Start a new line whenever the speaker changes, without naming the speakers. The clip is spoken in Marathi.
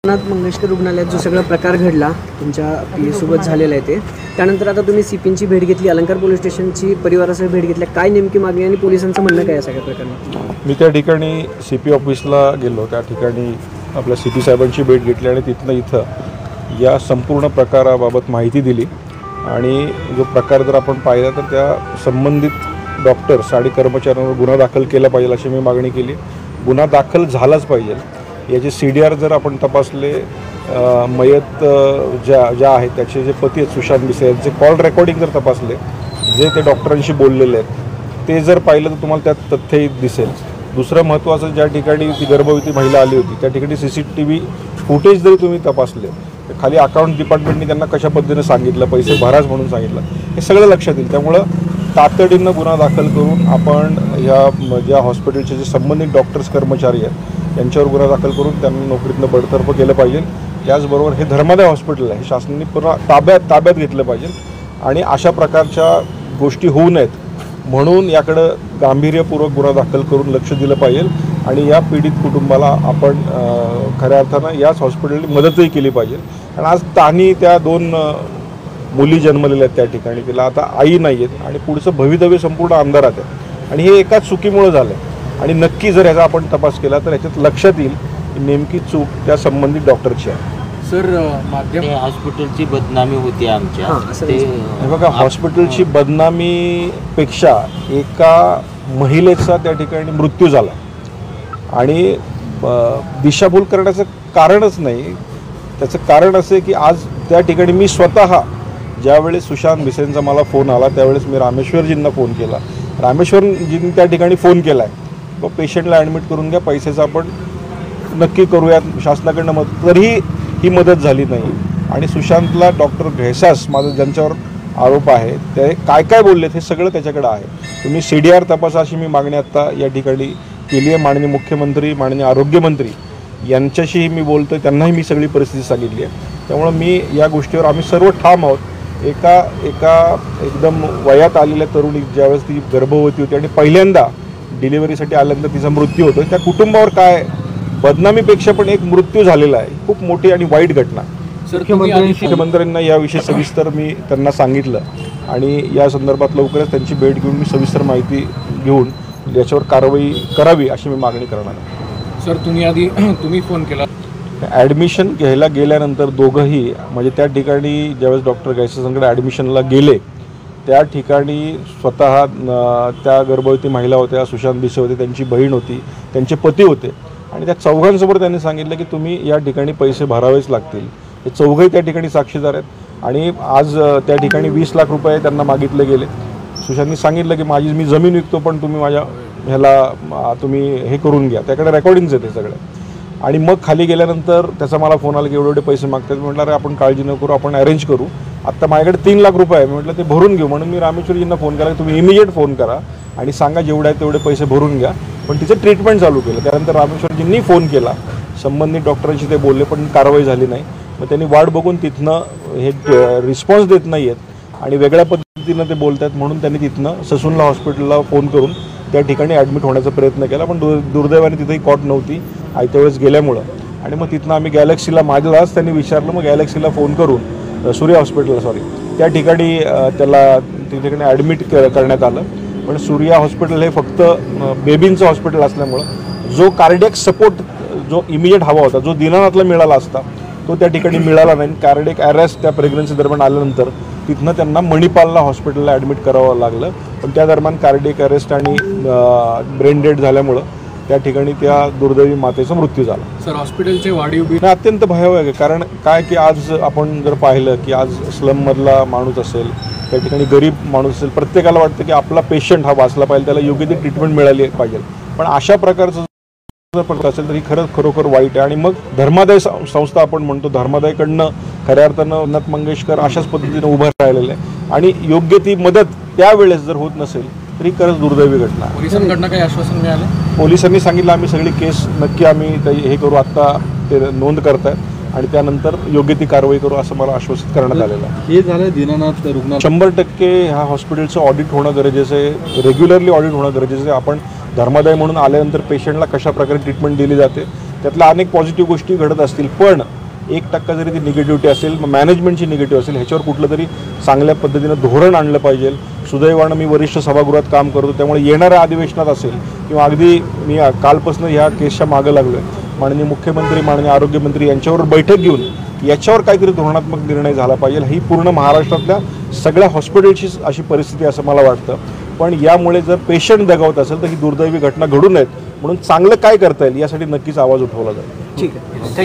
नाथ मंगेशकर रुग्णालयात जो सगळा प्रकार घडला तुमच्या पीएसोबत झालेला आहे ते त्यानंतर आता तुम्ही सीपीची भेट घेतली, अलंकार पोलीस स्टेशनची परिवारासह भेट घेतली, काय नेमकी मागणी आणि पोलिसांचं म्हणणं काय सगळ्या प्रकरणात?
मी त्या ठिकाणी सीपी ऑफिसला गेलो, त्या ठिकाणी आपल्या सीपी साहेबांची भेट घेतली आणि तिथनं इथं या संपूर्ण प्रकाराबाबत माहिती दिली आणि जो प्रकार जर आपण पाहिला तर त्या संबंधित डॉक्टर्स आणि कर्मचाऱ्यांवर गुन्हा दाखल केला पाहिजे अशी मी मागणी केली. गुन्हा दाखल झालाच पाहिजे. याचे CDR जर आपण तपासले, मयत ज्या आहेत त्याचे जे पती आहेत सुशांत बिसे यांचे कॉल रेकॉर्डिंग जर तपासले, जे ते डॉक्टरांशी बोललेले आहेत ते जर पाहिलं तर तुम्हाला त्यात तथ्यही दिसेल. दुसरं महत्त्वाचं, ज्या ठिकाणी ती गर्भवती महिला आली होती त्या ठिकाणी CCTV फुटेज जरी तुम्ही तपासले तर खाली अकाउंट डिपार्टमेंटने त्यांना कशा पद्धतीने सांगितलं, पैसे भराच म्हणून सांगितलं, हे सगळं लक्षात येईल. त्यामुळं तातडीनं गुन्हा दाखल करून आपण ह्या ज्या हॉस्पिटलचे जे संबंधित डॉक्टर्स कर्मचारी आहेत यांच्यावर गुन्हा दाखल करून त्यांना नोकरीतनं बडतर्फ केलं पाहिजे. त्याचबरोबर हे धर्मादाय हॉस्पिटल आहे, शासनाने पुन्हा ताब्यात घेतलं पाहिजे आणि अशा प्रकारच्या गोष्टी होऊ नयेत म्हणून याकडं गांभीर्यपूर्वक गुन्हा दाखल करून लक्ष दिलं पाहिजे आणि या पीडित कुटुंबाला आपण खऱ्या अर्थानं याच हॉस्पिटलने मदतही केली पाहिजे. आणि आज तानी त्या 2 मुली जन्मलेल्या आहेत त्या ठिकाणी, तिला आता आई नाही आहेत आणि पुढचं भवितव्य संपूर्ण अंधारात आहे आणि हे एकाच चुकीमुळे झालं आहे. आणि नक्की जर याचा आपण तपास केला तर याच्यात लक्षात येईल की नेमकी चूक त्या संबंधित डॉक्टरची आहे.
सर, माध्यम हॉस्पिटलची बदनामी होती आमच्या
हे बघा, हॉस्पिटलची बदनामीपेक्षा एका महिलेचा त्या ठिकाणी मृत्यू झाला आणि दिशाभूल करण्याचं कारणच नाही. त्याचं कारण असं की आज त्या ठिकाणी मी स्वतः ज्यावेळेस सुशांत बिसेंचा मला फोन आला त्यावेळेस मी रामेश्वरजींना फोन केला. रामेश्वरजींनी त्या ठिकाणी फोन केला आहे, मग पेशंटला ॲडमिट करून घ्या, पैशाचं आपण नक्की करूयात शासनाकडनं मदत. तरीही ही मदत झाली नाही आणि सुशांतला डॉक्टर घैसास माझं ज्यांच्यावर आरोप आहे ते काय बोललेत हे सगळं त्याच्याकडे आहे. तुम्ही CDR तपासा अशी मी मागणी आत्ता या ठिकाणी केली आहे. माननीय मुख्यमंत्री, माननीय आरोग्यमंत्री यांच्याशीही मी बोलतो, त्यांनाही मी सगळी परिस्थिती सांगितली आहे. त्यामुळं मी या गोष्टीवर आम्ही सर्व ठाम आहोत. एका एकदम वयात आलेल्या तरुणी ज्यावेळेस ती गर्भवती होती आणि पहिल्यांदा डिलिव्हरीसाठी आल्यानंतर तिचा मृत्यू होतो, त्या कुटुंबावर काय बदनामीपेक्षा पण एक मृत्यू झालेला आहे, खूप मोठी आणि वाईट घटना. मुख्यमंत्र्यांना याविषयी सविस्तर मी त्यांना सांगितलं आणि या संदर्भात लवकरच त्यांची भेट घेऊन मी सविस्तर माहिती घेऊन याच्यावर कारवाई करावी अशी मी मागणी करणार आहे.
सर, तुम्ही फोन केला
ॲडमिशन घ्यायला गेल्यानंतर दोघंही म्हणजे त्या ठिकाणी ज्यावेळेस डॉक्टर गैसासांकडे ॲडमिशनला गेले त्या ठिकाणी स्वतः त्या गर्भवती महिला होत्या, सुशांत बिसे होते, त्यांची बहीण होती, त्यांचे पती होते आणि त्या चौघांसमोर त्यांनी सांगितलं की तुम्ही या ठिकाणी पैसे भरावेच लागतील. हे चौघंही त्या ठिकाणी साक्षीदार आहेत आणि आज त्या ठिकाणी 20 लाख रुपये त्यांना मागितले गेले. सुशांतनी सांगितलं की मी जमीन विकतो पण तुम्ही माझ्या ह्याला तुम्ही हे करून घ्या. त्याकडे रेकॉर्डिंग्स आहेत हे सगळे. आणि मग खाली गेल्यानंतर त्याचा मला फोन आला की एवढे पैसे मागतात. मी म्हटलं अरे आपण काळजी न करू, आपण अरेंज करू. आत्ता माझ्याकडे 3 लाख रुपये आहे. मी म्हटलं ते भरून घेऊ. म्हणून मी रामेश्वरजींना फोन केला की तुम्ही इमिजिएट फोन करा आणि सांगा जेवढे आहेत तेवढे पैसे भरून घ्या. पण तिचं ट्रीटमेंट चालू केलं. त्यानंतर रामेश्वरजींनी फोन केला, संबंधित डॉक्टरांशी ते बोलले पण कारवाई झाली नाही. मग त्यांनी वाट बघून तिथनं हे रिस्पॉन्स देत नाही आहेत आणि वेगळ्या पद्धतीनं ते बोलत आहेत म्हणून त्यांनी तिथनं ससूनला हॉस्पिटलला फोन करून त्या ठिकाणी ॲडमिट होण्याचा प्रयत्न केला. पण दुर्दैवाने तिथेही कॉट नव्हती आयत्या वेळेस गेल्यामुळं. आणि मग तिथनं आम्ही गॅलेक्सीला, माझ्यालाच त्यांनी विचारलं, मग गॅलेक्सीला फोन करून सूर्या हॉस्पिटलला त्या ठिकाणी त्याला ठिकाणी ॲडमिट करण्यात आलं. पण सूर्या हॉस्पिटल हे फक्त बेबींचं हॉस्पिटल असल्यामुळं जो कार्डियक सपोर्ट जो इमिजिएट हवा होता, जो दीनानाथला मिळाला असता तो त्या ठिकाणी मिळाला नाही. कार्डियक अरेस्ट त्या प्रेग्नन्सी दरम्यान आल्यानंतर तिथनं त्यांना मणिपालला हॉस्पिटलला ॲडमिट करावं लागलं. पण त्या दरम्यान कार्डियक अरेस्ट आणि ब्रेन डेड झाल्यामुळं त्या ठिकाणी त्या दुर्दैवी मातेचा मृत्यू झाला.
सर, हॉस्पिटलचे वाढीव
अत्यंत भयावह आहे. कारण काय की आज आपण जर पाहिलं की आज स्लममधला माणूस असेल, त्या ठिकाणी गरीब माणूस असेल, प्रत्येकाला वाटतं की आपला पेशंट हा वाचला पाहिजे, त्याला योग्य ती ट्रीटमेंट मिळाली पाहिजे. पण अशा प्रकारचं जर असेल तर ही खरोखर वाईट आहे. आणि मग धर्मादाय संस्था आपण म्हणतो, धर्मादायकडनं खऱ्या अर्थानं नाथ मंगेशकर अशाच पद्धतीनं उभं राहिलेलं आहे आणि योग्य ती मदत त्यावेळेस जर होत नसेल तरी खरंच दुर्दैवी घटना.
पोलिसांकडनं काही आश्वासन मिळालं?
पोलिसांनी सांगितलं आम्ही सगळी केस नक्की आम्ही हे करू, आत्ता ते नोंद करतायत आणि त्यानंतर योग्य ती कारवाई करू असं मला आश्वासित करण्यात आलेलं आहे.
हे झालं दीनानाथ रुग्णालय
100% ह्या हॉस्पिटलचं ऑडिट होणं गरजेचं आहे, रेग्युलरली ऑडिट होणं गरजेचं आहे. आपण धर्मादाय म्हणून आल्यानंतर पेशंटला कशा प्रकारे ट्रीटमेंट दिली जाते त्यातल्या अनेक पॉझिटिव्ह गोष्टी घडत असतील, पण 1% जरी ती निगेटिव्हिटी असेल, मग मॅनेजमेंटची निगेटिव्ह असेल, ह्याच्यावर कुठलं तरी चांगल्या पद्धतीनं धोरण आणलं पाहिजे. सुदैवानं मी वरिष्ठ सभागृहात काम करतो, त्यामुळे येणाऱ्या अधिवेशनात असेल किंवा अगदी मी कालपासून ह्या केसच्या मागं लागलो आहे, माननीय मुख्यमंत्री, माननीय आरोग्यमंत्री यांच्यावर बैठक घेऊन याच्यावर काहीतरी धोरणात्मक निर्णय झाला पाहिजे. ही पूर्ण महाराष्ट्रातल्या सगळ्या हॉस्पिटलचीच अशी परिस्थिती असं मला वाटतं. पण यामुळे जर पेशंट दगावत असेल तर ही दुर्दैवी घटना घडू नयेत, म्हणून चांगलं काय करता येईल यासाठी नक्कीच आवाज उठवला जाईल.
ठीक आहे.